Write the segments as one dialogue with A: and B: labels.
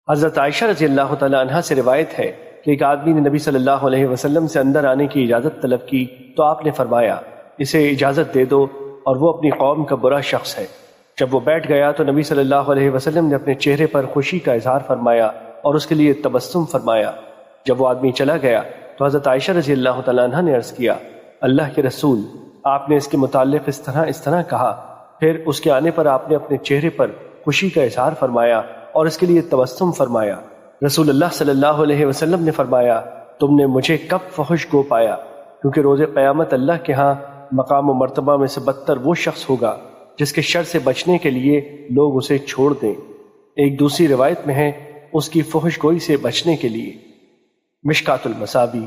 A: حضرت عائشہ رضی اللہ تعالیٰ عنہا سے روایت ہے کہ ایک آدمی نے نبی صلی اللہ علیہ وسلم سے اندر آنے کی اجازت طلب کی تو آپ نے فرمایا اسے اجازت دے دو اور وہ اپنی قوم کا برا شخص ہے۔ جب وہ بیٹھ گیا تو نبی صلی اللہ علیہ وسلم نے اپنے چہرے پر خوشی کا اظہار فرمایا اور اس کے لیے تبسم فرمایا۔ جب وہ آدمی چلا گیا تو حضرت عائشہ رضی اللہ تعالیٰ عنہ نے عرض کیا اللہ کے رسول، آپ نے اس کے متعلق اس طرح کہا، پھر اس کے آنے پر آپ نے اپنے چہرے پر خوشی کا اظہار فرمایا اور اس کے لیے تبسم فرمایا۔ رسول اللہ صلی اللہ علیہ وسلم نے فرمایا تم نے مجھے کب فحش گو پایا، کیونکہ روز قیامت اللہ کے ہاں مقام و مرتبہ میں سے بدتر وہ شخص ہوگا جس کے شر سے بچنے کے لیے لوگ اسے چھوڑ دیں۔ ایک دوسری روایت میں ہے اس کی فحش گوئی سے بچنے کے لیے۔ مشکات المصابی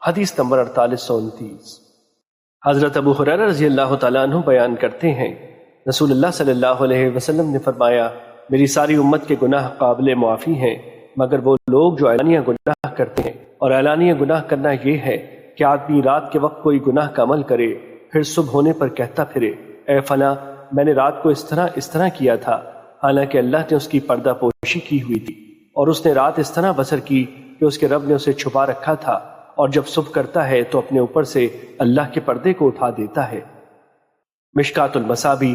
A: حدیث نمبر 4829۔ حضرت ابو ہریرہ رضی اللہ تعالیٰ عنہ بیان کرتے ہیں رسول اللہ صلی اللہ علیہ وسلم نے فرمایا میری ساری امت کے گناہ قابل معافی ہیں مگر وہ لوگ جو اعلانیہ گناہ کرتے ہیں، اور اعلانیہ گناہ کرنا یہ ہے کہ آدمی رات کے وقت کوئی گناہ کا عمل کرے پھر صبح ہونے پر کہتا پھرے اے فلاں میں نے رات کو اس طرح کیا تھا، حالانکہ اللہ نے اس کی پردہ پوشی کی ہوئی تھی اور اس نے رات اس طرح بسر کی کہ اس کے رب نے اسے چھپا رکھا تھا، اور جب صبح کرتا ہے تو اپنے اوپر سے اللہ کے پردے کو اٹھا دیتا ہے۔ مشکات المصابی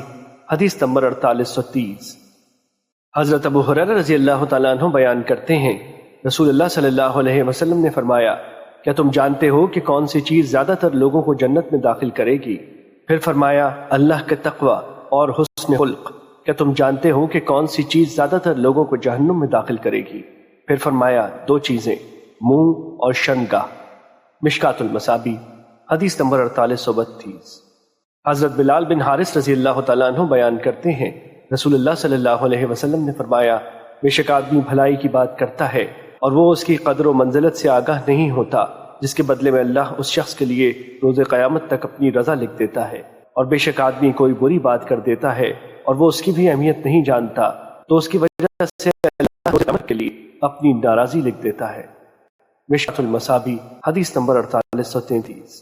A: حدیث نمبر 4830۔ حضرت ابو ہریرہ رضی اللہ تعالیٰ عنہ بیان کرتے ہیں رسول اللہ صلی اللہ علیہ وسلم نے فرمایا کیا تم جانتے ہو کہ کون سی چیز زیادہ تر لوگوں کو جنت میں داخل کرے گی؟ پھر فرمایا اللہ کا تقوی اور حسن خلق۔ کیا تم جانتے ہو کہ کون سی چیز زیادہ تر لوگوں کو جہنم میں داخل کرے گی؟ پھر فرمایا دو چیزیں، منہ اور شرمگاہ۔ مشکات المصابی حدیث نمبر 4832۔ حضرت بلال بن حارث رضی اللہ تعالیٰ عنہ بیان کرتے ہیں رسول اللہ صلی اللہ علیہ وسلم نے فرمایا بے شک آدمی بھلائی کی بات کرتا ہے اور وہ اس کی قدر و منزلت سے آگاہ نہیں ہوتا جس کے بدلے میں اللہ اس شخص کے لیے روز قیامت تک اپنی رضا لکھ دیتا ہے، اور بے شک آدمی کوئی بری بات کر دیتا ہے اور وہ اس کی بھی اہمیت نہیں جانتا تو اس کی وجہ سے اللہ روز قیامت کے لیے اپنی ناراضی لکھ دیتا ہے۔ مشکات المصابی حدیث نمبر 4833۔